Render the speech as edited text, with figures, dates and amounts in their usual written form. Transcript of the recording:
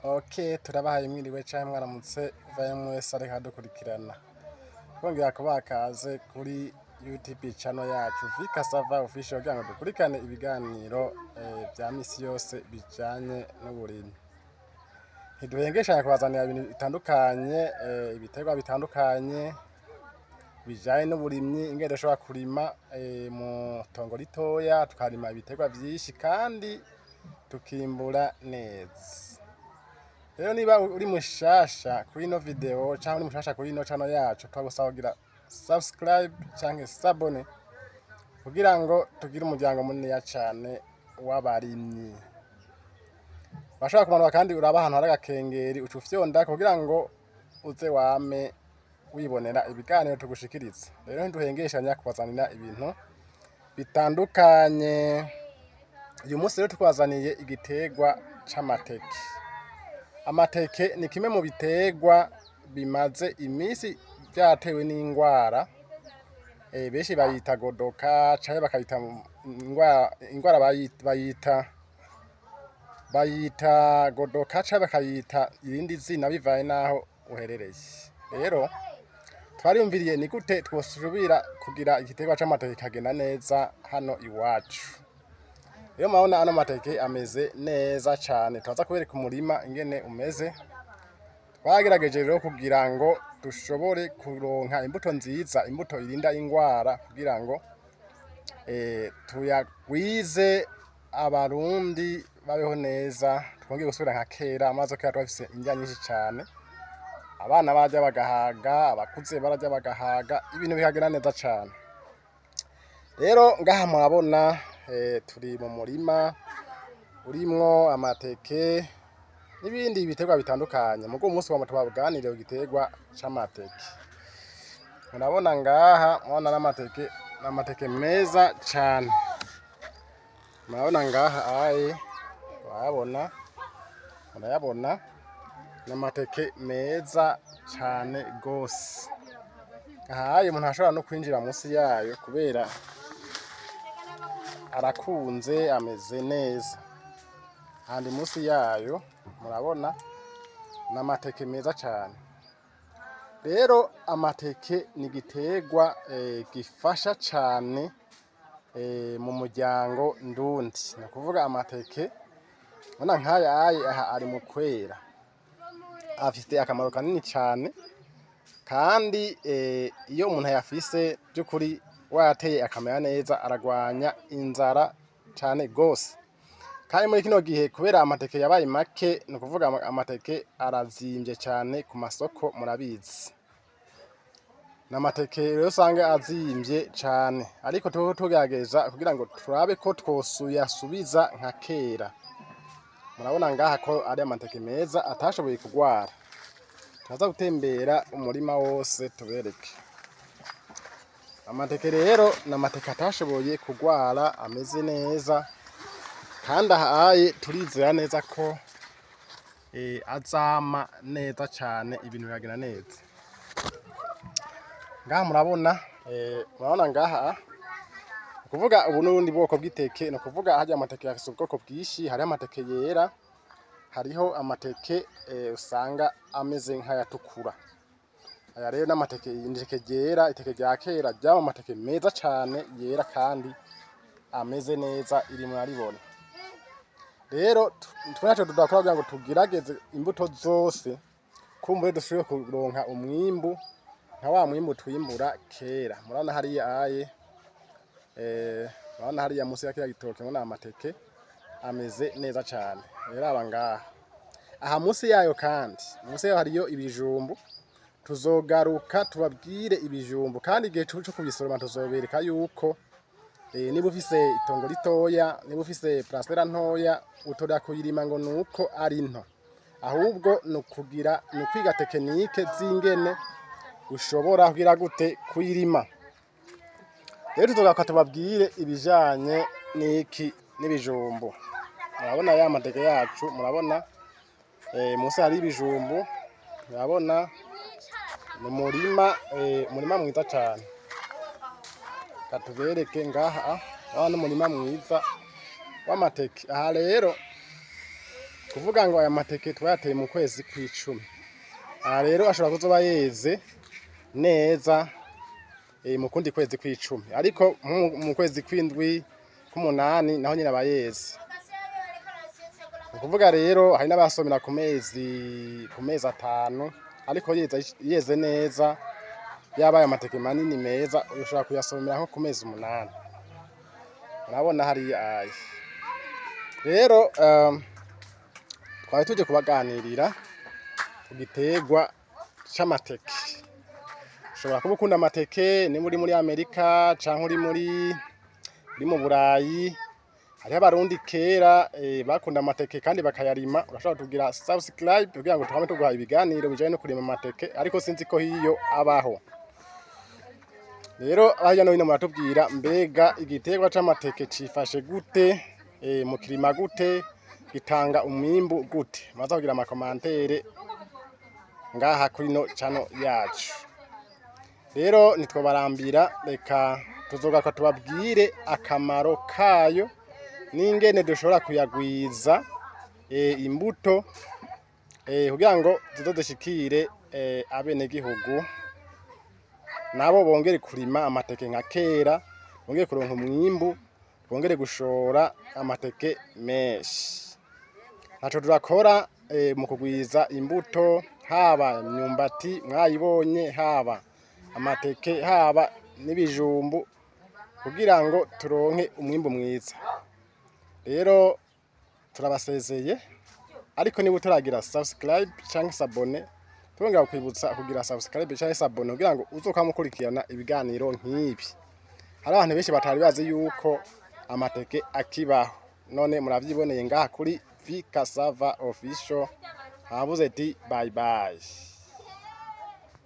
Okay, turabahaye mwiriwe canke mwaramutse vaye mwese ariko dukurikirana. Twongera kubakaze kuri YouTube channel yacu Vika Sava Official kugira ngo dukurikirane ibiganiro vya misi yose bijanye n'uburimyi. Ntiduhengeshanya kubazanira ibintu bitandukanye, ibiterwa bitandukanye bijanye n'uburimyi, ingene dushobora kurima mu tongo ritoya, tukarima ibiterwa vyinshi kandi tukimbura neza. Rero niba uri mushasha kuri ino video canke uri mushasha kuri ino channel yacu, twagusaba kugira subscribe canke s'abone kugira ngo tugire umuryango munini cane w'abarimyi. Bashobora kumanuka kandi uraba ahantu hari agakengeri uca ufyonda kugira ngo uze wame wibonera ibiganiro tugushikiriza. Rero ntiduhengeshanya kubazanira ibintu bitandukanye. Uyu munsi rero twazaniye igiterwa c'amateke. Amateke ni kimwe mu biterwa bimaze imisi vyatewe n'ingwara, benshi bayita godoka canke bakayita ingwara bayita godoka canke bakayita irindi zina bivaye naho uherereye. Rero twariyumviriye ni gute twosubira kugira igiterwa c'amateke kagenda neza hano iwacu. Rero murabona ano mateke ameze neza cane, turaza kubereka umurima ingene umeze. Twagerageje rero kugira ngo dushobore kuronka imbuto nziza, imbuto irinda ingwara kugira ngo tuyagwize abarundi babeho neza, twongeye gusubira nka kera. Amazi kera twafise indya nyinshi cane, abana barya bagahaga, abakuze bararya bagahaga, ibintu bikagenda neza cane. Rero ngaha murabona turi mu murima urimwo amateke n'ibindi biterwa bitandukanye. Mugo umunsi wa tubaganire ku giterwa c'amateke. Murabona ngaha mubona n'amateke meza cane. Murabona ngaha murayabona n'amateke meza cane gose. Aha umuntu ashobora no kwinjira munsi yayo kubera arakunze, ameze neza. Handi munsi yayo murabona n'amateke meza cane. Rero amateke ni igiterwa gifasha cane mu muryango ndundi. Ni ukuvuga amateke ubona nk'aya aha ari mu kwera, afite akamaro kanini cane kandi iyo umuntu ayafise by'ukuri wayateye akamera neza aragwanya inzara cane gose. Kandi muri kino gihe kubera amateke yabaye make, ni ukuvuga amateke arazimvye cane ku masoko murabizi. N'amateke rero usanga azimvye cane, ariko tugerageza kugira ngo turabe ko twosuyasubiza nka kera. Murabona ngaha ko ari amateke meza atashoboye kugwara. Turaza gutembera umurima wose tubereke. Amateke rero n'amateke atashoboye kugwara, ameze neza kandi ahaye turizera neza ko azama neza cane, ibintu biragenda neza. Ngaha murabona ngaha kuvuga ubu n'urundi bwoko bw'iteke. Ni ukuvuga harya amateke afise ubwoko bwinshi, hariho amateke yera, hariho amateke usanga ameze nk'ayatukura. Aya rero n'amateke y'iteke ryera, iteke rya kera ryaba amateke meza cane yera kandi ameze neza, iri muraribona. Rero twacu tudakora kugira ngo tugirageze imbuto zose kumbure dushobore kuronka umwimbu nka wa mwimbu twimbura kera. Murabona hariya munsi ya kiriya gitoke mubona amateke ameze neza cane. Rero aba ngaha aha munsi yayo kandi munsi yayo hariyo ibijumbu. Tuzogaruka tubabwire ibijumbu kandi igihe cyo kubisoroma tuzobereka yuko niba ufise itongo ritoya, niba ufise parcelle ntoya, utora kuyirima ngo nuko ari nto, ahubwo nukwiga tekinike z'ingene ushobora kugira gute kuyirima. Rero tuzogaruka tubabwire ibijanye n'ibijumbu. Murabona ya mateke yacu, murabona munsi hari ibijumbu. Murabona umurima mwiza cane. Katubereke ngaha n'umurima mwiza w'amateke. Aha rero kuvuga ngo aya mateke twayateye mu kwezi kw'icumi. Aha rero ashobora kuzoba yeze neza mu kundi kwezi kw'icumi, ariko mu kwezi kw'indwi k'umunani naho nyine aba yeze. Ni ukuvuga rero hari n'abasomera ku mezi 5, ariko yeze neza yabaye amateke manini meza ushobora kuyasomera nko ku mezi 8. Urabona hariya rero twari tuje kubaganirira ku giterwa c'amateke. Ushobora kuba ukunda amateke ni muri Amerika canke uri mu Burayi. Hariho abarundi kera bakunda amateke kandi bakayarima. Urashobora kutugira subscribe kugira ngo tukame tuguha ibiganiro bijanye no kurima amateke, ariko sinzi ko hiyo abaho. Rero hirya no hino muratubwira mbega igiterwa c'amateke cifashe gute, mu kirima gute, gitanga umwimbu gute. Maze kugira amakomantere ngaha kuri no channel yacu. Rero nitwobarambira, reka tuzogaruka tubabwire akamaro kayo n'ingene dushobora kuyagwiza imbuto kugira ngo zizodeshikire abenegihugu nabo bongere kurima amateke nka kera, bongere kuronka umwimbu, bongere gushora amateke menshi. Ntaco turakora mu kugwiza imbuto, haba imyumbati mwayibonye, haba amateke, haba n'ibijumbu, kugira ngo turonke umwimbu mwiza. Rero turabasezeye, ariko niba utaragira subscribe canke sabone, turongera kwibutsa kugira subscribe canke sabone kugira ngo uzokamukurikirana ibiganiro nk'ibi. Hari abantu benshi batari bazi yuko amateke akibaho, none muravyiboneye ngaha kuri Vika Sava Official. Habuze ati bye bye.